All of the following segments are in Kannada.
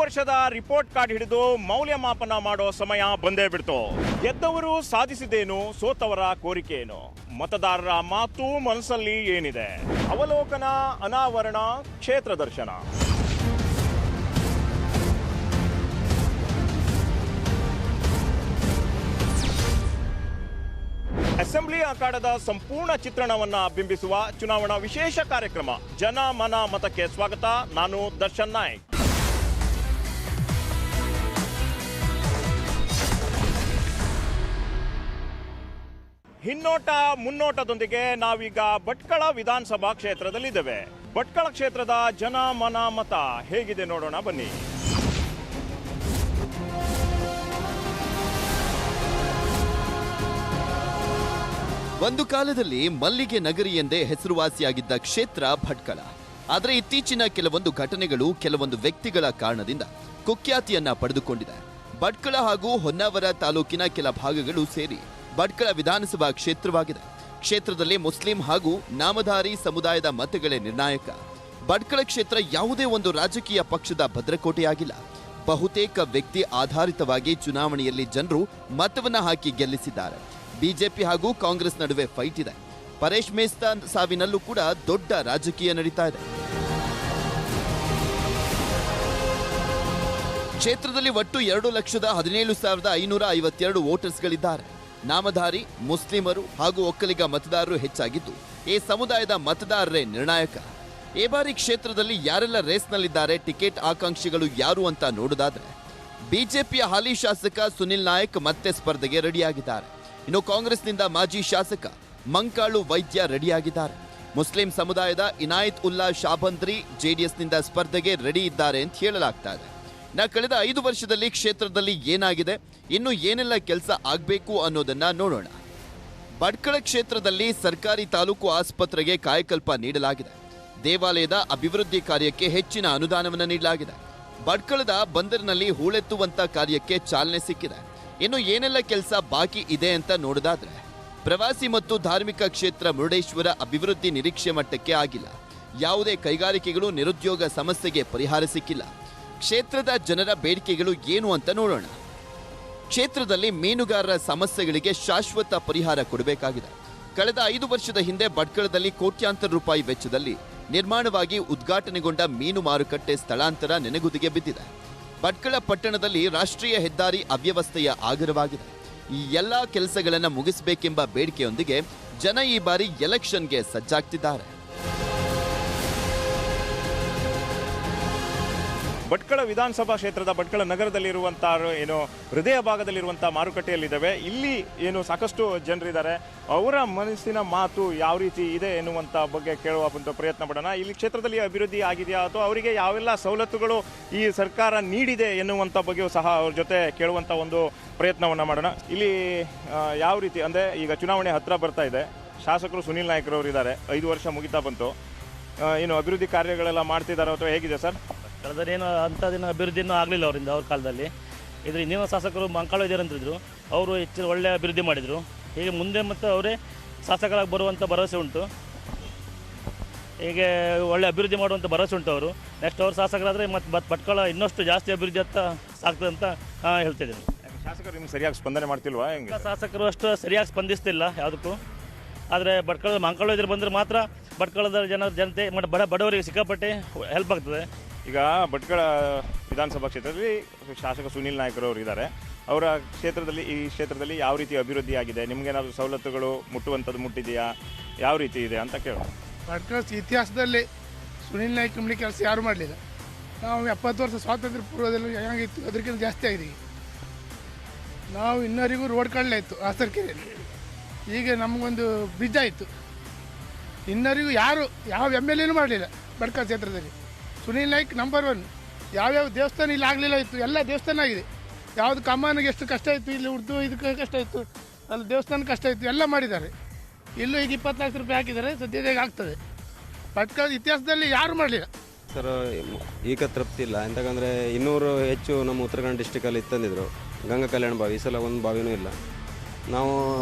ವರ್ಷದ ರಿಪೋರ್ಟ್ ಕಾರ್ಡ್ ಹಿಡಿದು ಮೌಲ್ಯಮಾಪನ ಮಾಡೋ ಸಮಯ ಬಂದೇ ಬಿಡ್ತು. ಗೆದ್ದವರು ಸಾಧಿಸಿದೇನು, ಸೋತವರ ಕೋರಿಕೆ ಏನು, ಮತದಾರರ ಮಾತು ಮನಸ್ಸಲ್ಲಿ ಏನಿದೆ? ಅವಲೋಕನ, ಅನಾವರಣ, ಕ್ಷೇತ್ರ ದರ್ಶನ. ಅಸೆಂಬ್ಲಿ ಅಖಾಡದ ಸಂಪೂರ್ಣ ಚಿತ್ರಣವನ್ನ ಬಿಂಬಿಸುವ ಚುನಾವಣಾ ವಿಶೇಷ ಕಾರ್ಯಕ್ರಮ ಜನ ಮನ ಮತಕ್ಕೆ ಸ್ವಾಗತ. ನಾನು ದರ್ಶನ್ ನಾಯ್ಕ್. ಹಿನ್ನೋಟ ಮುನ್ನೋಟದೊಂದಿಗೆ ನಾವೀಗ ಭಟ್ಕಳ ವಿಧಾನಸಭಾ ಕ್ಷೇತ್ರದಲ್ಲಿದ್ದೇವೆ. ಭಟ್ಕಳ ಕ್ಷೇತ್ರದ ಜನ ಮನ ಮತ ಹೇಗಿದೆ ನೋಡೋಣ ಬನ್ನಿ. ಒಂದು ಕಾಲದಲ್ಲಿ ಮಲ್ಲಿಗೆ ನಗರಿ ಎಂದೇ ಹೆಸರುವಾಸಿಯಾಗಿದ್ದ ಕ್ಷೇತ್ರ ಭಟ್ಕಳ. ಆದರೆ ಇತ್ತೀಚಿನ ಕೆಲವೊಂದು ಘಟನೆಗಳು, ಕೆಲವೊಂದು ವ್ಯಕ್ತಿಗಳ ಕಾರಣದಿಂದ ಕುಖ್ಯಾತಿಯನ್ನ ಪಡೆದುಕೊಂಡಿದೆ. ಭಟ್ಕಳ ಹಾಗೂ ಹೊನ್ನಾವರ ತಾಲೂಕಿನ ಕೆಲ ಭಾಗಗಳು ಸೇರಿ ಭಟ್ಕಳ ವಿಧಾನಸಭಾ ಕ್ಷೇತ್ರವಾಗಿದೆ. ಕ್ಷೇತ್ರದಲ್ಲಿ ಮುಸ್ಲಿಂ ಹಾಗೂ ನಾಮಧಾರಿ ಸಮುದಾಯದ ಮತಗಳೇ ನಿರ್ಣಾಯಕ. ಭಟ್ಕಳ ಕ್ಷೇತ್ರ ಯಾವುದೇ ಒಂದು ರಾಜಕೀಯ ಪಕ್ಷದ ಭದ್ರಕೋಟೆಯಾಗಿಲ್ಲ. ಬಹುತೇಕ ವ್ಯಕ್ತಿ ಆಧಾರಿತವಾಗಿ ಚುನಾವಣೆಯಲ್ಲಿ ಜನರು ಮತವನ್ನ ಹಾಕಿ ಗೆಲ್ಲಿಸಿದ್ದಾರೆ. ಬಿಜೆಪಿ ಹಾಗೂ ಕಾಂಗ್ರೆಸ್ ನಡುವೆ ಫೈಟ್ ಇದೆ. ಪರೇಶ್ ಮೇಸ್ತಾ ಸಾವಿನಲ್ಲೂ ಕೂಡ ದೊಡ್ಡ ರಾಜಕೀಯ ನಡೀತಾ ಇದೆ. ಕ್ಷೇತ್ರದಲ್ಲಿ ಒಟ್ಟು 2,17,552 ವೋಟರ್ಸ್ಗಳಿದ್ದಾರೆ. ನಾಮಧಾರಿ, ಮುಸ್ಲಿಮರು ಹಾಗೂ ಒಕ್ಕಲಿಗ ಮತದಾರರು ಹೆಚ್ಚಾಗಿದ್ದು ಈ ಸಮುದಾಯದ ಮತದಾರರೇ ನಿರ್ಣಾಯಕ. ಈ ಬಾರಿ ಕ್ಷೇತ್ರದಲ್ಲಿ ಯಾರೆಲ್ಲ ರೇಸ್ನಲ್ಲಿದ್ದಾರೆ, ಟಿಕೆಟ್ ಆಕಾಂಕ್ಷಿಗಳು ಯಾರು ಅಂತ ನೋಡೋದಾದ್ರೆ, ಬಿಜೆಪಿಯ ಹಾಲಿ ಶಾಸಕ ಸುನಿಲ್ ನಾಯಕ್ ಮತ್ತೆ ಸ್ಪರ್ಧೆಗೆ ರೆಡಿಯಾಗಿದ್ದಾರೆ. ಇನ್ನು ಕಾಂಗ್ರೆಸ್ನಿಂದ ಮಾಜಿ ಶಾಸಕ ಮಂಕಾಳು ವೈದ್ಯ ರೆಡಿಯಾಗಿದ್ದಾರೆ. ಮುಸ್ಲಿಂ ಸಮುದಾಯದ ಇನಾಯತ್ ಉಲ್ಲಾ ಶಾಬಂದ್ರಿ ಜೆಡಿಎಸ್ನಿಂದ ಸ್ಪರ್ಧೆಗೆ ರೆಡಿ ಇದ್ದಾರೆ ಅಂತ ಹೇಳಲಾಗ್ತಾ ಇದೆ. ಕಳೆದ 5 ವರ್ಷದಲ್ಲಿ ಕ್ಷೇತ್ರದಲ್ಲಿ ಏನಾಗಿದೆ, ಇನ್ನು ಏನೆಲ್ಲ ಕೆಲಸ ಆಗಬೇಕು ಅನ್ನೋದನ್ನ ನೋಡೋಣ. ಭಟ್ಕಳ ಕ್ಷೇತ್ರದಲ್ಲಿ ಸರ್ಕಾರಿ ತಾಲೂಕು ಆಸ್ಪತ್ರೆಗೆ ಕಾಯಕಲ್ಪ ನೀಡಲಾಗಿದೆ. ದೇವಾಲಯದ ಅಭಿವೃದ್ಧಿ ಕಾರ್ಯಕ್ಕೆ ಹೆಚ್ಚಿನ ಅನುದಾನವನ್ನು ನೀಡಲಾಗಿದೆ. ಭಟ್ಕಳದ ಬಂದರಿನಲ್ಲಿ ಹೂಳೆತ್ತುವಂತ ಕಾರ್ಯಕ್ಕೆ ಚಾಲನೆ ಸಿಕ್ಕಿದೆ. ಇನ್ನು ಏನೆಲ್ಲ ಕೆಲಸ ಬಾಕಿ ಇದೆ ಅಂತ ನೋಡೋದಾದ್ರೆ, ಪ್ರವಾಸಿ ಮತ್ತು ಧಾರ್ಮಿಕ ಕ್ಷೇತ್ರ ಮುರುಡೇಶ್ವರ ಅಭಿವೃದ್ಧಿ ನಿರೀಕ್ಷೆ ಮಟ್ಟಕ್ಕೆ ಆಗಿಲ್ಲ. ಯಾವುದೇ ಕೈಗಾರಿಕೆಗಳು, ನಿರುದ್ಯೋಗ ಸಮಸ್ಯೆಗೆ ಪರಿಹಾರ ಸಿಕ್ಕಿಲ್ಲ. ಕ್ಷೇತ್ರದ ಜನರ ಬೇಡಿಕೆಗಳು ಏನು ಅಂತ ನೋಡೋಣ. ಕ್ಷೇತ್ರದಲ್ಲಿ ಮೀನುಗಾರರ ಸಮಸ್ಯೆಗಳಿಗೆ ಶಾಶ್ವತ ಪರಿಹಾರ ಕೊಡಬೇಕಾಗಿದೆ. ಕಳೆದ 5 ವರ್ಷದ ಹಿಂದೆ ಭಟ್ಕಳದಲ್ಲಿ ಕೋಟ್ಯಾಂತರ ರೂಪಾಯಿ ವೆಚ್ಚದಲ್ಲಿ ನಿರ್ಮಾಣವಾಗಿ ಉದ್ಘಾಟನೆಗೊಂಡ ಮೀನು ಮಾರುಕಟ್ಟೆ ಸ್ಥಳಾಂತರ ನೆನೆಗುದಿಗೆ ಬಿದ್ದಿದೆ. ಭಟ್ಕಳ ಪಟ್ಟಣದಲ್ಲಿ ರಾಷ್ಟ್ರೀಯ ಹೆದ್ದಾರಿ ಅವ್ಯವಸ್ಥೆಯ ಆಗರವಾಗಿದೆ. ಈ ಎಲ್ಲಾ ಕೆಲಸಗಳನ್ನು ಮುಗಿಸಬೇಕೆಂಬ ಬೇಡಿಕೆಯೊಂದಿಗೆ ಜನ ಈ ಬಾರಿ ಎಲೆಕ್ಷನ್ಗೆ ಸಜ್ಜಾಗ್ತಿದ್ದಾರೆ. ಭಟ್ಕಳ ವಿಧಾನಸಭಾ ಕ್ಷೇತ್ರದ ಭಟ್ಕಳ ನಗರದಲ್ಲಿರುವಂತಹ ಏನು ಹೃದಯ ಭಾಗದಲ್ಲಿರುವಂತಹ ಮಾರುಕಟ್ಟೆಯಲ್ಲಿದ್ದಾವೆ. ಇಲ್ಲಿ ಏನು ಸಾಕಷ್ಟು ಜನರಿದ್ದಾರೆ. ಅವರ ಮನಸ್ಸಿನ ಮಾತು ಯಾವ ರೀತಿ ಇದೆ ಎನ್ನುವಂಥ ಬಗ್ಗೆ ಕೇಳುವ ಪ್ರಯತ್ನ ಪಡೋಣ. ಇಲ್ಲಿ ಕ್ಷೇತ್ರದಲ್ಲಿ ಅಭಿವೃದ್ಧಿ ಆಗಿದೆಯಾ ಅಥವಾ ಅವರಿಗೆ ಯಾವೆಲ್ಲ ಸವಲತ್ತುಗಳು ಈ ಸರ್ಕಾರ ನೀಡಿದೆ ಎನ್ನುವಂಥ ಬಗ್ಗೆಯೂ ಸಹ ಅವ್ರ ಜೊತೆ ಕೇಳುವಂಥ ಒಂದು ಪ್ರಯತ್ನವನ್ನು ಮಾಡೋಣ. ಇಲ್ಲಿ ಯಾವ ರೀತಿ ಅಂದರೆ ಈಗ ಚುನಾವಣೆ ಹತ್ತಿರ ಬರ್ತಾ ಇದೆ. ಶಾಸಕರು ಸುನಿಲ್ ನಾಯ್ಕರವರು ಇದ್ದಾರೆ. 5 ವರ್ಷ ಮುಗಿತಾ ಬಂತು. ಏನು ಅಭಿವೃದ್ಧಿ ಕಾರ್ಯಗಳೆಲ್ಲ ಮಾಡ್ತಿದ್ದಾರೆ ಅಥವಾ ಹೇಗಿದೆ ಸರ್? ಕಳೆದೇನು ಅಂಥದ್ದೇನು ಅಭಿವೃದ್ಧಿನೂ ಆಗಲಿಲ್ಲ ಅವರಿಂದ, ಅವ್ರ ಕಾಲದಲ್ಲಿ. ಇದ್ರ ಇನ್ನೇನು ಶಾಸಕರು ಮಂಕಾಳು ಅಂತಿದ್ರು, ಅವರು ಹೆಚ್ಚು ಒಳ್ಳೆಯ ಅಭಿವೃದ್ಧಿ ಮಾಡಿದರು. ಹೀಗೆ ಮುಂದೆ ಮತ್ತು ಅವರೇ ಶಾಸಕರಾಗಿ ಬರುವಂಥ ಭರವಸೆ ಉಂಟು. ಹೀಗೆ ಒಳ್ಳೆ ಅಭಿವೃದ್ಧಿ ಮಾಡುವಂಥ ಭರವಸೆ ಉಂಟು ಅವರು. ನೆಕ್ಸ್ಟ್ ಅವ್ರು ಶಾಸಕರಾದರೆ ಮತ್ತು ಭಟ್ಕಳ ಇನ್ನಷ್ಟು ಜಾಸ್ತಿ ಅಭಿವೃದ್ಧಿ ಅಂತ ಸಾಕ್ತದೆ ಅಂತ ಹೇಳ್ತಿದ್ದೀನಿ. ಶಾಸಕರು ನಿಮ್ಗೆ ಸರಿಯಾಗಿ ಸ್ಪಂದನೆ ಮಾಡ್ತಿಲ್ವಾ? ಹೆಂಗೆ ಶಾಸಕರು ಅಷ್ಟು ಸರಿಯಾಗಿ ಸ್ಪಂದಿಸ್ತಿಲ್ಲ ಯಾವುದಕ್ಕೂ. ಆದರೆ ಭಟ್ಕಳದ ಮಂಕಾಳು ಇದ್ರೆ ಬಂದರೆ ಮಾತ್ರ ಭಟ್ಕಳದ ಜನತೆ ಬಡವರಿಗೆ ಸಿಕ್ಕಾಪಟ್ಟೆ ಹೆಲ್ಪ್ ಆಗ್ತದೆ. ಈಗ ಭಟ್ಕಳ ವಿಧಾನಸಭಾ ಕ್ಷೇತ್ರದಲ್ಲಿ ಶಾಸಕ ಸುನಿಲ್ ನಾಯ್ಕರವರು ಇದ್ದಾರೆ. ಅವರ ಕ್ಷೇತ್ರದಲ್ಲಿ, ಈ ಕ್ಷೇತ್ರದಲ್ಲಿ ಯಾವ ರೀತಿ ಅಭಿವೃದ್ಧಿ ಆಗಿದೆ? ನಿಮಗೇನಾದರೂ ಸವಲತ್ತುಗಳು ಮುಟ್ಟುವಂಥದ್ದು ಮುಟ್ಟಿದೆಯಾ? ಯಾವ ರೀತಿ ಇದೆ ಅಂತ ಕೇಳೋಣ. ಭಟ್ಕಳ ಇತಿಹಾಸದಲ್ಲಿ ಸುನಿಲ್ ನಾಯ್ಕ ಕಂಬಳಿ ಕೆಲಸ ಯಾರು ಮಾಡಲಿಲ್ಲ. ನಾವು 70 ವರ್ಷ ಸ್ವಾತಂತ್ರ್ಯ ಪೂರ್ವದಲ್ಲಿ ಹೇಗಿತ್ತು ಅದಕ್ಕಿಂತ ಜಾಸ್ತಿ ಆಗಿದೆ. ನಾವು ಇನ್ನವರಿಗೂ ರೋಡ್ ಕಡಲೆ ಇತ್ತು ಆಸರ್ಕೆರೆಯಲ್ಲಿ. ಈಗ ನಮಗೊಂದು ಬ್ರಿಡ್ಜ್ ಆಯಿತು. ಇನ್ನವರಿಗೂ ಯಾರು ಯಾವ MLA ಮಾಡಲಿಲ್ಲ ಭಟ್ಕಳ ಕ್ಷೇತ್ರದಲ್ಲಿ. ಸುನಿಲ್ ನಾಯ್ಕ್ ನಂಬರ್ 1. ಯಾವ್ಯಾವ ದೇವಸ್ಥಾನ ಇಲ್ಲಿ ಆಗಲಿಲ್ಲ ಇತ್ತು, ಎಲ್ಲ ದೇವಸ್ಥಾನ ಆಗಿದೆ. ಯಾವುದು ಕಮಾನಿಗೆ ಎಷ್ಟು ಕಷ್ಟ ಇತ್ತು, ಇಲ್ಲಿ ಉರ್ದು ಇದಕ್ಕೆ ಕಷ್ಟ ಇತ್ತು, ಅಲ್ಲಿ ದೇವಸ್ಥಾನ ಕಷ್ಟ ಇತ್ತು, ಎಲ್ಲ ಮಾಡಿದ್ದಾರೆ. ಇಲ್ಲೂ ಈಗ 20 ಲಕ್ಷ ರೂಪಾಯಿ ಹಾಕಿದ್ದಾರೆ, ಸದ್ಯದಾಗ ಆಗ್ತದೆ. ಭಟ್ಕಳ ಇತಿಹಾಸದಲ್ಲಿ ಯಾರು ಮಾಡಲಿಲ್ಲ ಸರ್. ಈಗ ತೃಪ್ತಿ ಇಲ್ಲ. ಎಂತಕಂದರೆ 200 ಹೆಚ್ಚು ನಮ್ಮ ಉತ್ತರ ಕನ್ನಡ ಡಿಸ್ಟಿಕಲ್ಲಿ ತಂದಿದ್ರು ಗಂಗಾ ಕಲ್ಯಾಣ ಬಾವಿ. ಈ ಸಲ ಒಂದು ಬಾವಿನೂ ಇಲ್ಲ. ನಾವು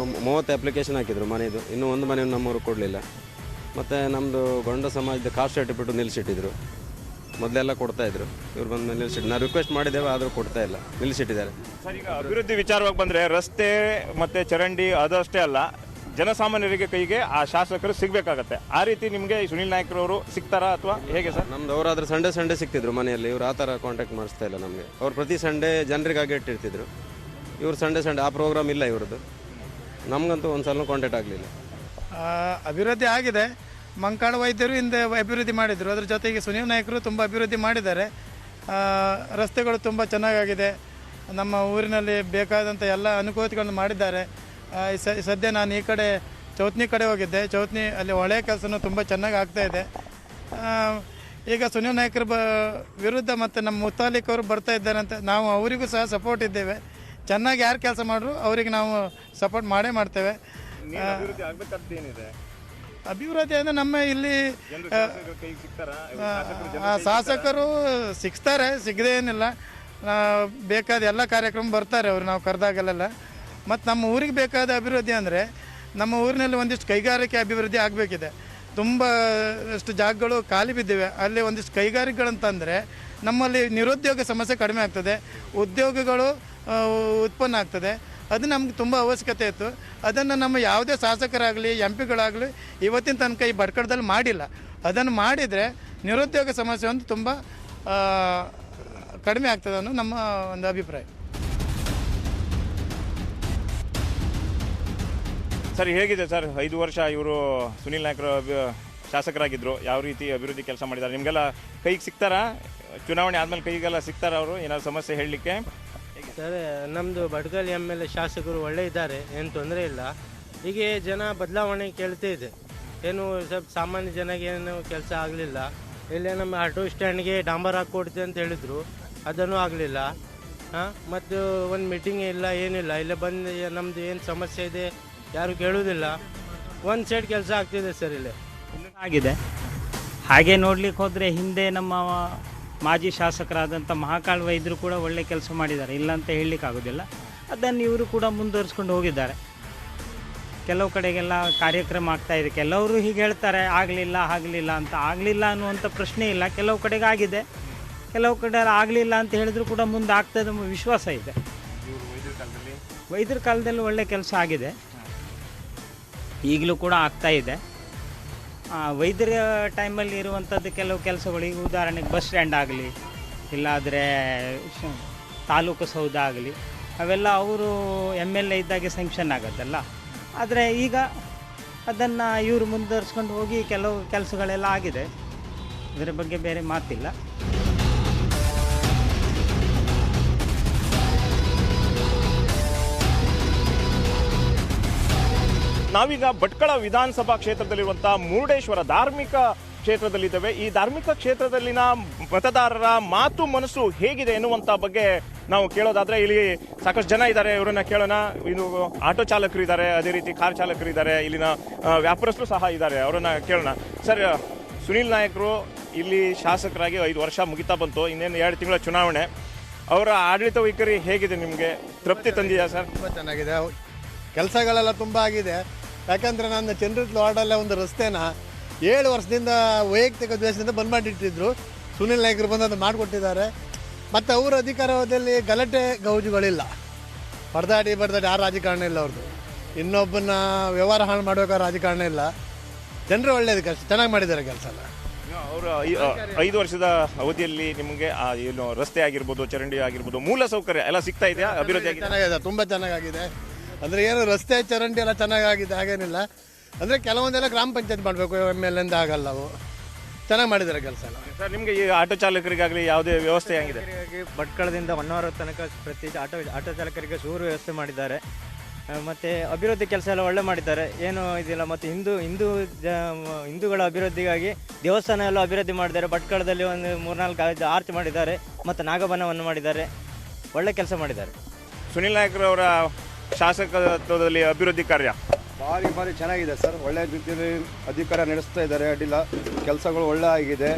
30 ಅಪ್ಲಿಕೇಶನ್ ಹಾಕಿದ್ರು ಮನೆಯದು, ಇನ್ನೂ ಒಂದು ಮನೆ ನಮ್ಮವರು ಕೊಡಲಿಲ್ಲ. ಮತ್ತು ನಮ್ಮದು ಗೊಂಡ ಸಮಾಜದ ಕಾಸ್ಟ್ ಸರ್ಟಿಫಿಕೇಟು ನಿಲ್ಲಿಸಿಟ್ಟಿದ್ರು. ಮೊದಲೆಲ್ಲ ಕೊಡ್ತಾಯಿದ್ರು, ಇವ್ರು ಬಂದ ಮೇಲೆ ನಿಲ್ಲಿಸಿಟ್ಟು ನಾವು ರಿಕ್ವೆಸ್ಟ್ ಮಾಡಿದ್ದೇವೆ ಆದರೂ ಕೊಡ್ತಾ ಇಲ್ಲ, ನಿಲ್ಲಿಸಿಟ್ಟಿದ್ದಾರೆ. ಸರ್, ಈಗ ಅಭಿವೃದ್ಧಿ ವಿಚಾರವಾಗಿ ಬಂದರೆ ರಸ್ತೆ ಮತ್ತು ಚರಂಡಿ ಅದಷ್ಟೇ ಅಲ್ಲ, ಜನಸಾಮಾನ್ಯರಿಗೆ ಕೈಗೆ ಆ ಶಾಸಕರು ಸಿಗಬೇಕಾಗತ್ತೆ. ಆ ರೀತಿ ನಿಮಗೆ ಸುನಿಲ್ ನಾಯ್ಕರವರು ಸಿಗ್ತಾರಾ ಅಥವಾ ಹೇಗೆ ಸರ್? ನಮ್ದು ಅವರಾದ್ರೆ ಸಂಡೇ ಸಿಗ್ತಿದ್ರು ಮನೆಯಲ್ಲಿ, ಇವ್ರು ಆ ಥರ ಕಾಂಟ್ಯಾಕ್ಟ್ ಮಾಡಿಸ್ತಾ ಇಲ್ಲ ನಮಗೆ. ಅವ್ರು ಪ್ರತಿ ಸಂಡೇ ಜನರಿಗಾಗಿ ಇಟ್ಟಿರ್ತಿದ್ರು, ಇವ್ರು ಸಂಡೇ ಆ ಪ್ರೋಗ್ರಾಮ್ ಇಲ್ಲ ಇವ್ರದ್ದು. ನಮಗಂತೂ ಒಂದು ಸಲ ಕಾಂಟ್ಯಾಕ್ಟ್ ಆಗಲಿಲ್ಲ. ಅಭಿವೃದ್ಧಿ ಆಗಿದೆ. ಮಂಕಾಳ ವೈದ್ಯರು ಹಿಂದೆ ಅಭಿವೃದ್ಧಿ ಮಾಡಿದರು, ಅದ್ರ ಜೊತೆಗೆ ಸುನೀಲ್ ನಾಯ್ಕರು ತುಂಬ ಅಭಿವೃದ್ಧಿ ಮಾಡಿದ್ದಾರೆ. ರಸ್ತೆಗಳು ತುಂಬ ಚೆನ್ನಾಗಾಗಿದೆ. ನಮ್ಮ ಊರಿನಲ್ಲಿ ಬೇಕಾದಂಥ ಎಲ್ಲ ಅನುಕೂಲತೆಗಳನ್ನು ಮಾಡಿದ್ದಾರೆ. ಸದ್ಯ ನಾನು ಈ ಕಡೆ ಚೌತ್ನಿ ಕಡೆ ಹೋಗಿದ್ದೆ. ಚೌತ್ನಿ ಅಲ್ಲಿ ಒಳ್ಳೆಯ ಕೆಲಸನೂ ತುಂಬ ಚೆನ್ನಾಗಿ ಆಗ್ತಾಯಿದೆ. ಈಗ ಸುನೀಲ್ ನಾಯ್ಕರ ವಿರುದ್ಧ ಮತ್ತು ನಮ್ಮ ಮುತಾಲಿಕ್ ಅವರು ಬರ್ತಾ ಇದ್ದಾರೆ ಅಂತ ನಾವು ಅವರಿಗೂ ಸಹ ಸಪೋರ್ಟ್ ಇದ್ದೇವೆ. ಚೆನ್ನಾಗಿ ಯಾರು ಕೆಲಸ ಮಾಡಿದ್ರು ಅವರಿಗೆ ನಾವು ಸಪೋರ್ಟ್ ಮಾಡೇ ಮಾಡ್ತೇವೆ. ಅಭಿವೃದ್ಧಿ ಅಂದರೆ ನಮ್ಮ ಇಲ್ಲಿ ಶಾಸಕರು ಸಿಗ್ತಾರೆ, ಸಿಗದೇ ಏನಿಲ್ಲ. ಬೇಕಾದ ಎಲ್ಲ ಕಾರ್ಯಕ್ರಮ ಬರ್ತಾರೆ ಅವರು, ನಾವು ಕರೆದಾಗಲೆಲ್ಲ. ಮತ್ತು ನಮ್ಮ ಊರಿಗೆ ಬೇಕಾದ ಅಭಿವೃದ್ಧಿ ಅಂದರೆ ನಮ್ಮ ಊರಿನಲ್ಲಿ ಒಂದಿಷ್ಟು ಕೈಗಾರಿಕೆ ಅಭಿವೃದ್ಧಿ ಆಗಬೇಕಿದೆ. ತುಂಬ ಅಷ್ಟು ಜಾಗಗಳು ಖಾಲಿ ಬಿದ್ದಿವೆ. ಅಲ್ಲಿ ಒಂದಿಷ್ಟು ಕೈಗಾರಿಕೆಗಳಂತಂದರೆ ನಮ್ಮಲ್ಲಿ ನಿರುದ್ಯೋಗ ಸಮಸ್ಯೆ ಕಡಿಮೆ ಆಗ್ತದೆ, ಉದ್ಯೋಗಗಳು ಉತ್ಪನ್ನ ಆಗ್ತದೆ. ಅದು ನಮ್ಗೆ ತುಂಬ ಅವಶ್ಯಕತೆ ಇತ್ತು. ಅದನ್ನು ನಮ್ಮ ಯಾವುದೇ ಶಾಸಕರಾಗಲಿ ಎಂಪಿಗಳಾಗಲಿ ಇವತ್ತಿನ ತನಕ ಈ ಭಟ್ಕಳದಲ್ಲಿ ಮಾಡಿಲ್ಲ. ಅದನ್ನು ಮಾಡಿದರೆ ನಿರುದ್ಯೋಗ ಸಮಸ್ಯೆ ಒಂದು ತುಂಬ ಕಡಿಮೆ ಆಗ್ತದೆ ಅನ್ನೋ ನಮ್ಮ ಒಂದು ಅಭಿಪ್ರಾಯ. ಸರ್, ಹೇಗಿದೆ ಸರ್ 5 ವರ್ಷ ಇವರು ಸುನಿಲ್ ನಾಯ್ಕರು ಶಾಸಕರಾಗಿದ್ದರು, ಯಾವ ರೀತಿ ಅಭಿವೃದ್ಧಿ ಕೆಲಸ ಮಾಡಿದ್ದಾರೆ? ನಿಮಗೆಲ್ಲ ಕೈಗೆ ಸಿಗ್ತಾರಾ? ಚುನಾವಣೆ ಆದಮೇಲೆ ಕೈಗೆಲ್ಲ ಸಿಗ್ತಾರಾ ಅವರು ಏನಾದ್ರು ಸಮಸ್ಯೆ ಹೇಳಲಿಕ್ಕೆ? ಸರ್, ನಮ್ಮದು ಭಟ್ಕಳ MLA ಶಾಸಕರು ಒಳ್ಳೆ ಇದ್ದಾರೆ, ಏನು ತೊಂದರೆ ಇಲ್ಲ. ಹೀಗೆ ಜನ ಬದಲಾವಣೆ ಕೇಳ್ತಾ ಇದೆ. ಏನು ಸ್ವಲ್ಪ ಸಾಮಾನ್ಯ ಜನಗೆ ಏನು ಕೆಲಸ ಆಗಲಿಲ್ಲ. ಇಲ್ಲೇ ನಮ್ಮ ಆಟೋ ಸ್ಟ್ಯಾಂಡ್ಗೆ ಡಾಂಬರ್ ಹಾಕ್ಕೊಡ್ತೀವಿ ಅಂತ ಹೇಳಿದರು, ಅದನ್ನು ಆಗಲಿಲ್ಲ. ಮತ್ತು ಒಂದು ಮೀಟಿಂಗ್ ಇಲ್ಲ, ಏನಿಲ್ಲ. ಇಲ್ಲೇ ಬಂದು ನಮ್ಮದು ಏನು ಸಮಸ್ಯೆ ಇದೆ ಯಾರು ಕೇಳುವುದಿಲ್ಲ. ಒಂದು ಸೈಡ್ ಕೆಲಸ ಆಗ್ತಿದೆ ಸರ್ ಇಲ್ಲೇ ಆಗಿದೆ. ಹಾಗೆ ನೋಡ್ಲಿಕ್ಕೆ ಹೋದರೆ ಹಿಂದೆ ನಮ್ಮ ಮಾಜಿ ಶಾಸಕರಾದಂಥ ಮಹಾಕಾಳ್ ವೈದ್ಯರು ಕೂಡ ಒಳ್ಳೆ ಕೆಲಸ ಮಾಡಿದ್ದಾರೆ, ಇಲ್ಲ ಅಂತ ಹೇಳಲಿಕ್ಕಾಗೋದಿಲ್ಲ. ಅದನ್ನು ಇವರು ಕೂಡ ಮುಂದುವರಿಸ್ಕೊಂಡು ಹೋಗಿದ್ದಾರೆ. ಕೆಲವು ಕಡೆಗೆಲ್ಲ ಕಾರ್ಯಕ್ರಮ ಆಗ್ತಾಯಿದೆ. ಕೆಲವರು ಹೀಗೆ ಹೇಳ್ತಾರೆ ಆಗಲಿಲ್ಲ ಅಂತ. ಆಗಲಿಲ್ಲ ಅನ್ನುವಂಥ ಪ್ರಶ್ನೆ ಇಲ್ಲ. ಕೆಲವು ಕಡೆಗೆ ಆಗಿದೆ, ಕೆಲವು ಕಡೆ ಆಗಲಿಲ್ಲ ಅಂತ ಹೇಳಿದ್ರು ಕೂಡ ಮುಂದೆ ಆಗ್ತದೆ ವಿಶ್ವಾಸ ಇದೆ. ವೈದ್ಯರ ಕಾಲದಲ್ಲಿ ಒಳ್ಳೆ ಕೆಲಸ ಆಗಿದೆ, ಈಗಲೂ ಕೂಡ ಆಗ್ತಾಯಿದೆ. ವೈದ್ಯರ ಟೈಮಲ್ಲಿ ಇರುವಂಥದ್ದು ಕೆಲವು ಕೆಲಸಗಳು, ಈಗ ಉದಾಹರಣೆಗೆ ಬಸ್ ಸ್ಟ್ಯಾಂಡ್ ಆಗಲಿ, ಇಲ್ಲಾದರೆ ತಾಲೂಕು ಸೌಧ ಆಗಲಿ, ಅವೆಲ್ಲ ಅವರು MLA ಇದ್ದಾಗೆ ಸ್ಯಾಂಕ್ಷನ್ ಆಗೋದಲ್ಲ. ಆದರೆ ಈಗ ಅದನ್ನು ಇವರು ಮುಂದುವರಿಸ್ಕೊಂಡು ಹೋಗಿ ಕೆಲವು ಕೆಲಸಗಳೆಲ್ಲ ಆಗಿದೆ. ಇದರ ಬಗ್ಗೆ ಬೇರೆ ಮಾತಿಲ್ಲ. ನಾವೀಗ ಭಟ್ಕಳ ವಿಧಾನಸಭಾ ಕ್ಷೇತ್ರದಲ್ಲಿರುವಂಥ ಮುರುಡೇಶ್ವರ ಧಾರ್ಮಿಕ ಕ್ಷೇತ್ರದಲ್ಲಿದ್ದೇವೆ. ಈ ಧಾರ್ಮಿಕ ಕ್ಷೇತ್ರದಲ್ಲಿನ ಮತದಾರರ ಮಾತು ಮನಸ್ಸು ಹೇಗಿದೆ ಎನ್ನುವಂಥ ಬಗ್ಗೆ ನಾವು ಕೇಳೋದಾದರೆ ಇಲ್ಲಿ ಸಾಕಷ್ಟು ಜನ ಇದ್ದಾರೆ, ಇವರನ್ನ ಕೇಳೋಣ. ಇದು ಆಟೋ ಚಾಲಕರು ಇದ್ದಾರೆ, ಅದೇ ರೀತಿ ಕಾರ್ ಚಾಲಕರು ಇದ್ದಾರೆ, ಇಲ್ಲಿನ ವ್ಯಾಪಾರಸ್ಥರು ಸಹ ಇದ್ದಾರೆ, ಅವರನ್ನ ಕೇಳೋಣ. ಸರ್, ಸುನಿಲ್ ನಾಯ್ಕರು ಇಲ್ಲಿ ಶಾಸಕರಾಗಿ 5 ವರ್ಷ ಮುಗಿತಾ ಬಂತು, ಇನ್ನೇನು 2 ತಿಂಗಳ ಚುನಾವಣೆ. ಅವರ ಆಡಳಿತ ವೈಖರಿ ಹೇಗಿದೆ? ನಿಮಗೆ ತೃಪ್ತಿ ತಂದಿದೆಯಾ ಸರ್? ತುಂಬ ಚೆನ್ನಾಗಿದೆ, ಕೆಲಸಗಳೆಲ್ಲ ತುಂಬ ಆಗಿದೆ. ಯಾಕಂದರೆ ನನ್ನ ಚಂದ್ರಿತ್ ವಾರ್ಡಲ್ಲೇ ಒಂದು ರಸ್ತೆನ 7 ವರ್ಷದಿಂದ ವೈಯಕ್ತಿಕ ದ್ವೇಷದಿಂದ ಬಂದ್ ಮಾಡಿಟ್ಟಿದ್ರು. ಸುನಿಲ್ ನಾಯ್ಕರು ಬಂದು ಅದು ಮಾಡಿಕೊಟ್ಟಿದ್ದಾರೆ. ಮತ್ತು ಅವರ ಅಧಿಕಾರದಲ್ಲಿ ಗಲಾಟೆ ಗೌಜುಗಳಿಲ್ಲ, ಹೊಡೆದಾಡಿ ಆ ರಾಜಕಾರಣ ಇಲ್ಲ ಅವ್ರದ್ದು. ಇನ್ನೊಬ್ಬನ ವ್ಯವಹಾರ ಹಾಳು ಮಾಡಬೇಕಾದ ರಾಜಕಾರಣ ಇಲ್ಲ. ಜನರು ಒಳ್ಳೇದು ಕೆಲಸ ಚೆನ್ನಾಗಿ ಮಾಡಿದ್ದಾರೆ ಕೆಲಸ. ಅವರು 5 ವರ್ಷದ ಅವಧಿಯಲ್ಲಿ ನಿಮಗೆ ಏನು ರಸ್ತೆ ಆಗಿರ್ಬೋದು, ಚರಂಡಿ ಆಗಿರ್ಬೋದು, ಮೂಲ ಸೌಕರ್ಯ ಎಲ್ಲ ಸಿಗ್ತಾ ಇದೆಯಾ? ಅಭಿವೃದ್ಧಿ ಚೆನ್ನಾಗಿದೆ, ತುಂಬ ಚೆನ್ನಾಗಿದೆ. ಅಂದರೆ ಏನು ರಸ್ತೆ ಚರಂಡಿ ಎಲ್ಲ ಚೆನ್ನಾಗಾಗಿದೆ, ಹಾಗೇನಿಲ್ಲ. ಅಂದರೆ ಕೆಲವೊಂದೆಲ್ಲ ಗ್ರಾಮ ಪಂಚಾಯತ್ ಮಾಡಬೇಕು, MLA ಇಂದ ಆಗಲ್ಲ. ಅವು ಚೆನ್ನಾಗಿ ಮಾಡಿದ್ದಾರೆ ಕೆಲಸ. ಸರ್, ನಿಮಗೆ ಈ ಆಟೋ ಚಾಲಕರಿಗಾಗಲಿ ಯಾವುದೇ ವ್ಯವಸ್ಥೆ ಆಗಿದೆ? ಭಟ್ಕಳದಿಂದ ಹೊನ್ನಾವರ ತನಕ ಪ್ರತಿ ಆಟೋ ಚಾಲಕರಿಗೆ ಸೂರು ವ್ಯವಸ್ಥೆ ಮಾಡಿದ್ದಾರೆ. ಮತ್ತು ಅಭಿವೃದ್ಧಿ ಕೆಲಸ ಎಲ್ಲ ಒಳ್ಳೆ ಮಾಡಿದ್ದಾರೆ, ಏನು ಇದಿಲ್ಲ. ಮತ್ತು ಹಿಂದೂಗಳ ಅಭಿವೃದ್ಧಿಗಾಗಿ ದೇವಸ್ಥಾನ ಎಲ್ಲ ಅಭಿವೃದ್ಧಿ ಮಾಡಿದ್ದಾರೆ. ಭಟ್ಕಳದಲ್ಲಿ ಒಂದು 3-4 ಆರ್ಚ್ ಮಾಡಿದ್ದಾರೆ, ಮತ್ತು ನಾಗಬನವನ್ನು ಮಾಡಿದ್ದಾರೆ. ಒಳ್ಳೆ ಕೆಲಸ ಮಾಡಿದ್ದಾರೆ. ಸುನಿಲ್ ನಾಯ್ಕರು ಅವರ ಶಾಸಕತ್ವದಲ್ಲಿ ಅಭಿವೃದ್ಧಿ ಕಾರ್ಯ ಭಾರಿ ಚೆನ್ನಾಗಿದೆ ಸರ್. ಒಳ್ಳೆ ರೀತಿಯಲ್ಲಿ ಅಧಿಕಾರ ನಡೆಸ್ತಾ ಇದ್ದಾರೆ, ಅಡ್ಡಿಲ್ಲ. ಕೆಲಸಗಳು ಒಳ್ಳೆ ಆಗಿದೆ.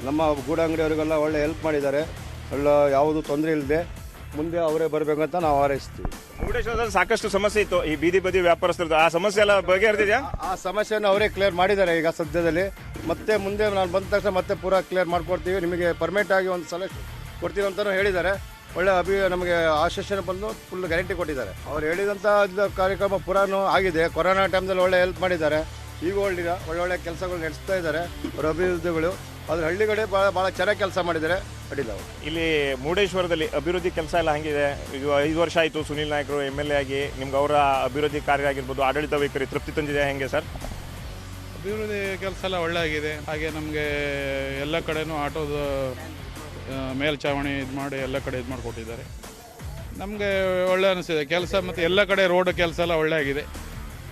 ನಮ್ಮ ಗೂಡಂಗಡಿಯವರಿಗೆಲ್ಲ ಒಳ್ಳೆ ಹೆಲ್ಪ್ ಮಾಡಿದ್ದಾರೆ, ಒಳ್ಳೆ ಯಾವುದು ತೊಂದರೆ ಇಲ್ಲದೆ ಮುಂದೆ ಅವರೇ ಬರಬೇಕಂತ ನಾವು ಹಾರೈಸ್ತೀವಿ. ಮುರುಡೇಶ್ವರದಲ್ಲಿ ಸಾಕಷ್ಟು ಸಮಸ್ಯೆ ಇತ್ತು, ಈ ಬೀದಿ ಬದಿ ವ್ಯಾಪಾರಸ್ಥರದ್ದು. ಆ ಸಮಸ್ಯೆ ಎಲ್ಲ ಬಗೆಹರಿದಿದೆಯಾ? ಆ ಸಮಸ್ಯೆಯನ್ನು ಅವರೇ ಕ್ಲಿಯರ್ ಮಾಡಿದ್ದಾರೆ ಈಗ ಸದ್ಯದಲ್ಲಿ. ಮತ್ತೆ ಮುಂದೆ ನಾನು ಬಂದ ತಕ್ಷಣ ಮತ್ತೆ ಪೂರಾ ಕ್ಲಿಯರ್ ಮಾಡ್ಕೊಡ್ತೀವಿ, ನಿಮಗೆ ಪರ್ಮನೆಂಟ್ ಆಗಿ ಒಂದು ಸಲ ಕೊಡ್ತೀವಿ ಅಂತಲೂ ಹೇಳಿದ್ದಾರೆ. ಒಳ್ಳೆ ನಮಗೆ ಆಶ್ವಾಸನೆ ಬಂದು ಫುಲ್ ಗ್ಯಾರಂಟಿ ಕೊಟ್ಟಿದ್ದಾರೆ. ಅವ್ರು ಹೇಳಿದಂಥ ಕಾರ್ಯಕ್ರಮ ಪುರಾನು ಆಗಿದೆ. ಕೊರೋನಾ ಟೈಮ್ದಲ್ಲಿ ಒಳ್ಳೆ ಹೆಲ್ಪ್ ಮಾಡಿದ್ದಾರೆ. ಈಗ ಒಳ್ಳೊಳ್ಳೆ ಕೆಲಸಗಳು ನಡೆಸ್ತಾ ಇದ್ದಾರೆ ಅವರ ಅಭಿವೃದ್ಧಿಗಳು. ಅದ್ರ ಹಳ್ಳಿ ಕಡೆ ಭಾಳ ಚೆನ್ನಾಗಿ ಕೆಲಸ ಮಾಡಿದ್ದಾರೆ ಅಡ್ಡಿಲ್ಲ. ಇಲ್ಲಿ ಮುರುಡೇಶ್ವರದಲ್ಲಿ ಅಭಿವೃದ್ಧಿ ಕೆಲಸ ಎಲ್ಲ ಹಂಗಿದೆ. ಈಗ 5 ವರ್ಷ ಆಯಿತು ಸುನೀಲ್ ನಾಯ್ಕರು MLA ಆಗಿ. ನಿಮ್ಗೆ ಅವರ ಅಭಿವೃದ್ಧಿ ಕಾರ್ಯ ಆಗಿರ್ಬೋದು, ಆಡಳಿತ ವೈಖರಿ ತೃಪ್ತಿ ತಂದಿದೆ ಹೆಂಗೆ ಸರ್? ಅಭಿವೃದ್ಧಿ ಕೆಲಸ ಎಲ್ಲ ಒಳ್ಳೆ ಆಗಿದೆ. ಹಾಗೆ ನಮಗೆ ಎಲ್ಲ ಕಡೆನೂ ಆಟೋದ ಮೇಲ್ಛಾವಣಿ ಇದು ಮಾಡಿ ಎಲ್ಲ ಕಡೆ ಇದು ಮಾಡಿಕೊಟ್ಟಿದ್ದಾರೆ. ನಮಗೆ ಒಳ್ಳೆ ಅನಿಸಿದೆ ಕೆಲಸ. ಮತ್ತು ಎಲ್ಲ ಕಡೆ ರೋಡ್ ಕೆಲಸ ಎಲ್ಲ ಒಳ್ಳೆ ಆಗಿದೆ.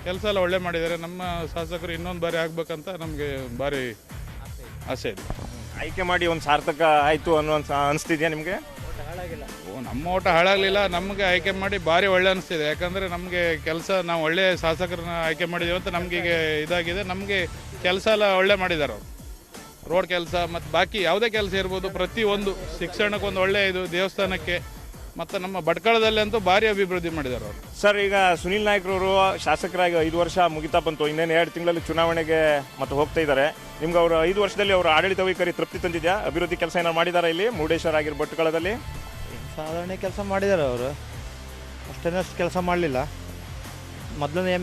ಕೆಲಸ ಎಲ್ಲ ಒಳ್ಳೆ ಮಾಡಿದ್ದಾರೆ. ನಮ್ಮ ಶಾಸಕರು ಇನ್ನೊಂದು ಬಾರಿ ಆಗ್ಬೇಕಂತ ನಮಗೆ ಭಾರಿ ಆಸೆ ಇದೆ. ಆಯ್ಕೆ ಮಾಡಿ ಒಂದು ಸಾರ್ಥಕ ಆಯಿತು ಅನ್ನೋ ಅನಿಸ್ತಿದೆಯಾ ನಿಮಗೆ? ನಮ್ಮ ಓಟ ಹಾಳಾಗಲಿಲ್ಲ, ನಮಗೆ ಆಯ್ಕೆ ಮಾಡಿ ಭಾರಿ ಒಳ್ಳೆ ಅನಿಸ್ತಿದೆ. ಯಾಕಂದರೆ ನಮಗೆ ಕೆಲಸ ನಾವು ಒಳ್ಳೆ ಶಾಸಕರನ್ನ ಆಯ್ಕೆ ಮಾಡಿದ್ದೀವಿ ಅಂತ ನಮಗೆ ಈಗ ಇದಾಗಿದೆ. ನಮಗೆ ಕೆಲಸ ಎಲ್ಲ ಒಳ್ಳೆ ಮಾಡಿದ್ದಾರೆ ಅವರು. ರೋಡ್ ಕೆಲಸ ಮತ್ತು ಬಾಕಿ ಯಾವುದೇ ಕೆಲಸ ಇರ್ಬೋದು, ಪ್ರತಿಯೊಂದು ಶಿಕ್ಷಣಕ್ಕೊಂದು ಒಳ್ಳೆ ಇದು, ದೇವಸ್ಥಾನಕ್ಕೆ ಮತ್ತು ನಮ್ಮ ಭಟ್ಕಳದಲ್ಲಿ ಅಂತೂ ಭಾರಿ ಅಭಿವೃದ್ಧಿ ಮಾಡಿದ್ದಾರೆ ಅವರು. ಸರ್, ಈಗ ಸುನೀಲ್ ನಾಯ್ಕರವರು ಶಾಸಕರಾಗಿ 5 ವರ್ಷ ಮುಗಿತಾ ಬಂತು. ಇನ್ನೇನು 2 ತಿಂಗಳಲ್ಲಿ ಚುನಾವಣೆಗೆ ಮತ್ತೆ ಹೋಗ್ತಾ ಇದ್ದಾರೆ. ನಿಮ್ಗೆ ಅವರು 5 ವರ್ಷದಲ್ಲಿ ಅವರ ಆಡಳಿತ ವೈಖರಿ ತೃಪ್ತಿ ತಂದಿದೆಯಾ? ಅಭಿವೃದ್ಧಿ ಕೆಲಸ ಏನಾರು ಮಾಡಿದ್ದಾರೆ ಇಲ್ಲಿ ಮುರುಡೇಶ್ವರ ಆಗಿರೋ ಭಟ್ಕಳದಲ್ಲಿ? ಸಾಧಾರಣ ಕೆಲಸ ಮಾಡಿದ್ದಾರೆ ಅವರು, ಅಷ್ಟೇನಷ್ಟು ಕೆಲಸ ಮಾಡಲಿಲ್ಲ. ಮೊದಲನೇ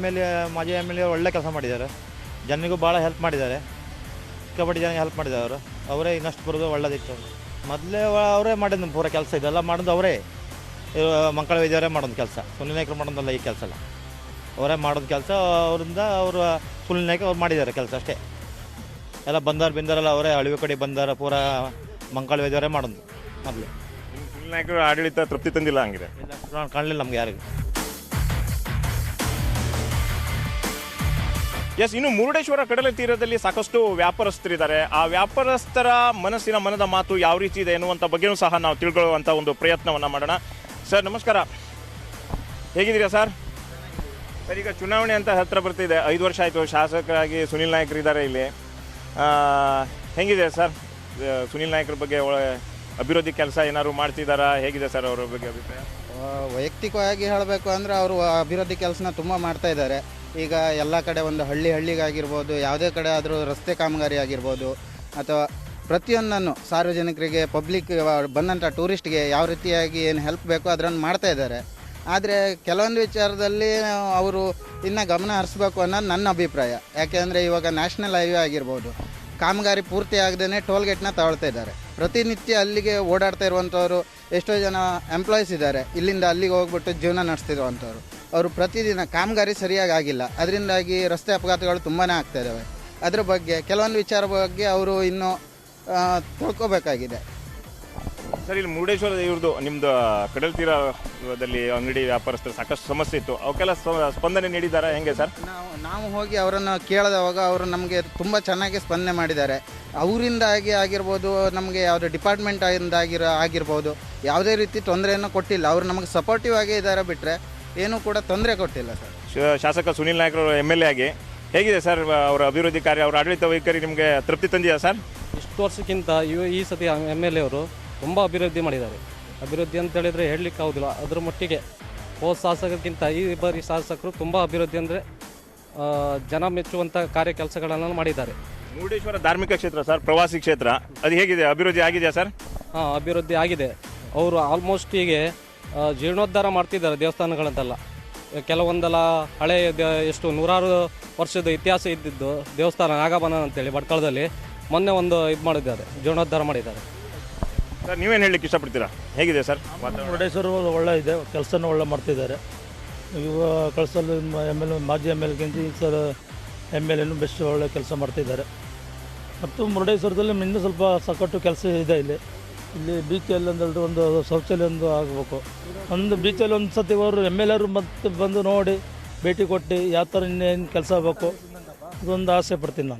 ಮಾಜಿ MLA ಒಳ್ಳೆ ಕೆಲಸ ಮಾಡಿದ್ದಾರೆ. ಜನರಿಗೂ ಭಾಳ ಹೆಲ್ಪ್ ಮಾಡಿದ್ದಾರೆ. ಸಿಕ್ಕಾಪಟ್ಟೆ ಜನಕ್ಕೆ ಹೆಲ್ಪ್ ಮಾಡಿದ್ದಾರೆ ಅವರು. ಅವರೇ ಇನ್ನಷ್ಟು ಬರೋದು ಒಳ್ಳೆದಿತ್ತು. ಮೊದಲೇ ಅವರೇ ಮಾಡಿದ್ದು ಪೂರ ಕೆಲಸ, ಇದೆಲ್ಲ ಮಾಡೋದು ಅವರೇ. ಮಂಕಳ ವೈದ್ಯವರೇ ಮಾಡೋದು ಕೆಲಸ, ಸುನೀಲ್ ನಾಯ್ಕರು ಮಾಡೋದಲ್ಲ ಈ ಕೆಲಸ ಎಲ್ಲ. ಅವರೇ ಮಾಡೋದು ಕೆಲಸ. ಅವರಿಂದ ಅವರು ಸುನೀಲ್ ನಾಯ್ಕ ಅವ್ರು ಮಾಡಿದ್ದಾರೆ ಕೆಲಸ ಅಷ್ಟೇ. ಎಲ್ಲ ಬಂದಾರೆಲ್ಲ ಅವರೇ, ಅಳಿವೆ ಕಡೆ ಬಂದಾರ ಪೂರ ಮಂಕಳ ವೈದ್ಯವರೇ ಮಾಡೋದು ಮೊದಲು. ಸುನೀಲ್ ನಾಯ್ಕರು ಆಡಳಿತ ತೃಪ್ತಿ ತಂದಿಲ್ಲ ಹಂಗಿದೆ? ಕಾಣಲಿಲ್ಲ ನಮ್ಗೆ ಯಾರಿಗೂ. ಎಸ್, ಇನ್ನು ಮುರುಡೇಶ್ವರ ಕಡಲ ತೀರದಲ್ಲಿ ಸಾಕಷ್ಟು ವ್ಯಾಪಾರಸ್ಥರಿದ್ದಾರೆ. ಆ ವ್ಯಾಪಾರಸ್ಥರ ಮನದ ಮಾತು ಯಾವ ರೀತಿ ಇದೆ ಎನ್ನುವಂಥ ಬಗ್ಗೆಯೂ ಸಹ ನಾವು ತಿಳ್ಕೊಳ್ಳುವಂಥ ಒಂದು ಪ್ರಯತ್ನವನ್ನು ಮಾಡೋಣ. ಸರ್ ನಮಸ್ಕಾರ, ಹೇಗಿದ್ದೀರಾ ಸರ್? ಸರ್, ಈಗ ಚುನಾವಣೆ ಅಂತ ಹತ್ತಿರ ಬರ್ತಿದೆ. 5 ವರ್ಷ ಆಯಿತು ಶಾಸಕರಾಗಿ ಸುನೀಲ್ ನಾಯ್ಕರು ಇದ್ದಾರೆ ಇಲ್ಲಿ. ಹೇಗಿದೆ ಸರ್ ಸುನೀಲ್ ನಾಯ್ಕರ ಬಗ್ಗೆ? ಅಭಿವೃದ್ಧಿ ಕೆಲಸ ಏನಾದ್ರು ಮಾಡ್ತಿದ್ದಾರಾ? ಹೇಗಿದೆ ಸರ್ ಅವರ ಬಗ್ಗೆ ಅಭಿಪ್ರಾಯ? ವೈಯಕ್ತಿಕವಾಗಿ ಹೇಳಬೇಕು ಅಂದರೆ ಅವರು ಅಭಿವೃದ್ಧಿ ಕೆಲಸನ ತುಂಬ ಮಾಡ್ತಾ ಇದ್ದಾರೆ. ಈಗ ಎಲ್ಲ ಕಡೆ ಒಂದು ಹಳ್ಳಿಗಾಗಿರ್ಬೋದು, ಯಾವುದೇ ಕಡೆ ಆದರೂ ರಸ್ತೆ ಕಾಮಗಾರಿ ಆಗಿರ್ಬೋದು, ಅಥವಾ ಪ್ರತಿಯೊಂದನ್ನು ಸಾರ್ವಜನಿಕರಿಗೆ, ಪಬ್ಲಿಕ್ ಬಂದಂಥ ಟೂರಿಸ್ಟ್ಗೆ ಯಾವ ರೀತಿಯಾಗಿ ಏನು ಹೆಲ್ಪ್ ಬೇಕೋ ಅದನ್ನು ಮಾಡ್ತಾ ಇದ್ದಾರೆ. ಆದರೆ ಕೆಲವೊಂದು ವಿಚಾರದಲ್ಲಿ ಅವರು ಇನ್ನೂ ಗಮನ ಹರಿಸ್ಬೇಕು ಅನ್ನೋದು ನನ್ನ ಅಭಿಪ್ರಾಯ. ಯಾಕೆಂದರೆ ಇವಾಗ ನ್ಯಾಷನಲ್ ಹೈವೇ ಆಗಿರ್ಬೋದು, ಕಾಮಗಾರಿ ಪೂರ್ತಿ ಆಗದೇ ಟೋಲ್ಗೇಟ್ನ ತಗೊಳ್ತಾ ಇದ್ದಾರೆ. ಪ್ರತಿನಿತ್ಯ ಅಲ್ಲಿಗೆ ಓಡಾಡ್ತಾ ಇರುವಂಥವ್ರು ಎಷ್ಟೋ ಜನ ಎಂಪ್ಲಾಯೀಸ್ ಇದ್ದಾರೆ, ಇಲ್ಲಿಂದ ಅಲ್ಲಿಗೆ ಹೋಗ್ಬಿಟ್ಟು ಜೀವನ ನಡೆಸ್ತಿರುವಂಥವ್ರು. ಅವರು ಪ್ರತಿದಿನ ಕಾಮಗಾರಿ ಸರಿಯಾಗಿ ಆಗಿಲ್ಲ, ಅದರಿಂದಾಗಿ ರಸ್ತೆ ಅಪಘಾತಗಳು ತುಂಬಾ ಆಗ್ತಾ ಇದ್ದಾವೆ. ಅದ್ರ ಬಗ್ಗೆ ಕೆಲವೊಂದು ವಿಚಾರ ಬಗ್ಗೆ ಅವರು ಇನ್ನೂ ತಿಳ್ಕೊಬೇಕಾಗಿದೆ. ಸರ್, ಇಲ್ಲಿ ಮುರುಡೇಶ್ವರದ ಇವ್ರದ್ದು ನಿಮ್ಮದು ಕಡಲ ತೀರದಲ್ಲಿ ಅಂಗಡಿ ವ್ಯಾಪಾರಸ್ಥರು ಸಾಕಷ್ಟು ಸಮಸ್ಯೆ ಇತ್ತು, ಅವಕ್ಕೆಲ್ಲ ಸ್ಪಂದನೆ ನೀಡಿದ್ದಾರೆ ಹೆಂಗೆ ಸರ್? ನಾವು ಹೋಗಿ ಅವರನ್ನು ಕೇಳಿದವಾಗ ಅವರು ನಮಗೆ ತುಂಬ ಚೆನ್ನಾಗಿ ಸ್ಪಂದನೆ ಮಾಡಿದ್ದಾರೆ. ಅವರಿಂದಾಗಿ ಆಗಿರ್ಬೋದು, ನಮಗೆ ಯಾವುದೇ ಡಿಪಾರ್ಟ್ಮೆಂಟ್ ಆಗಿರ್ಬೋದು, ಯಾವುದೇ ರೀತಿ ತೊಂದರೆಯನ್ನು ಕೊಟ್ಟಿಲ್ಲ. ಅವರು ನಮಗೆ ಸಪೋರ್ಟಿವ್ ಆಗೇ ಇದ್ದಾರೆ, ಬಿಟ್ಟರೆ ಏನೂ ಕೂಡ ತೊಂದರೆ ಕೊಟ್ಟಿಲ್ಲ ಸರ್. ಶಾಸಕ ಸುನೀಲ್ ನಾಯ್ಕರು MLA ಆಗಿ ಹೇಗಿದೆ ಸರ್ ಅವರ ಅಭಿವೃದ್ಧಿ ಕಾರ್ಯ, ಅವರ ಆಡಳಿತ ವೈಖರಿ ನಿಮಗೆ ತೃಪ್ತಿ ತಂದಿದೆಯಾ ಸರ್? ಇಷ್ಟು ವರ್ಷಕ್ಕಿಂತ ಈ ಸತಿ MLA ಅವರು ತುಂಬ ಅಭಿವೃದ್ಧಿ ಮಾಡಿದ್ದಾರೆ. ಅಭಿವೃದ್ಧಿ ಅಂತ ಹೇಳಿದರೆ ಹೇಳಲಿಕ್ಕೆ ಆಗೋದಿಲ್ಲ. ಅದರ ಮಟ್ಟಿಗೆ ಹೋದ ಶಾಸಕರಿಗಿಂತ ಈ ಬಾರಿ ಶಾಸಕರು ತುಂಬ ಅಭಿವೃದ್ಧಿ ಅಂದರೆ ಜನ ಮೆಚ್ಚುವಂಥ ಕಾರ್ಯ ಕೆಲಸಗಳನ್ನು ಮಾಡಿದ್ದಾರೆ. ಮುರುಡೇಶ್ವರ ಧಾರ್ಮಿಕ ಕ್ಷೇತ್ರ ಸರ್, ಪ್ರವಾಸಿ ಕ್ಷೇತ್ರ, ಅದು ಹೇಗಿದೆ, ಅಭಿವೃದ್ಧಿ ಆಗಿದೆಯಾ ಸರ್? ಹಾಂ, ಅಭಿವೃದ್ಧಿ ಆಗಿದೆ. ಅವರು ಆಲ್ಮೋಸ್ಟ್ ಹೀಗೆ ಜೀರ್ಣೋದ್ಧಾರ ಮಾಡ್ತಿದ್ದಾರೆ ದೇವಸ್ಥಾನಗಳಂತೆಲ್ಲ. ಕೆಲವೊಂದೆಲ್ಲ ಹಳೆ ಎಷ್ಟು 100 ವರ್ಷದ ಇತಿಹಾಸ ಇದ್ದಿದ್ದು ದೇವಸ್ಥಾನ ನಾಗಬನ ಅಂತೇಳಿ ಭಟ್ಕಳದಲ್ಲಿ ಮೊನ್ನೆ ಒಂದು ಇದು ಮಾಡಿದ್ದಾರೆ, ಜೀರ್ಣೋದ್ಧಾರ ಮಾಡಿದ್ದಾರೆ. ಸರ್, ನೀವೇನು ಹೇಳಲಿಕ್ಕೆ ಇಷ್ಟಪಡ್ತೀರಾ? ಹೇಗಿದೆ ಸರ್ ಮುರುಡೇಶ್ವರ? ಒಳ್ಳೆ ಇದೆ, ಕೆಲಸನೂ ಒಳ್ಳೆ ಮಾಡ್ತಿದ್ದಾರೆ. ಇವ ಕಳಿಸಲು ಮಾಜಿ MLAಗಿಂತ ಈ ಸಲ MLAನೂ ಬೆಸ್ಟ್ ಒಳ್ಳೆ ಕೆಲಸ ಮಾಡ್ತಿದ್ದಾರೆ. ಮತ್ತು ಮುರುಡೇಶ್ವರದಲ್ಲಿ ಇನ್ನೂ ಸ್ವಲ್ಪ ಸಕಟ್ಟು ಕೆಲಸ ಇದೆ. ಇಲ್ಲಿ ಬೀಚಲ್ಲಿ ಒಂದು ಶೌಚಾಲಯ ಒಂದು ಆಗಬೇಕು. ಒಂದು ಬೀಚಲ್ಲಿ ಒಂದು ಸತಿ ಅವರು MLA ಮತ್ತೆ ಬಂದು ನೋಡಿ ಭೇಟಿ ಕೊಟ್ಟು ಯಾವ ಥರ ಇನ್ನೇನು ಕೆಲಸ ಆಗಬೇಕು, ಇದೊಂದು ಆಸೆ ಪಡ್ತೀನಿ ನಾನು.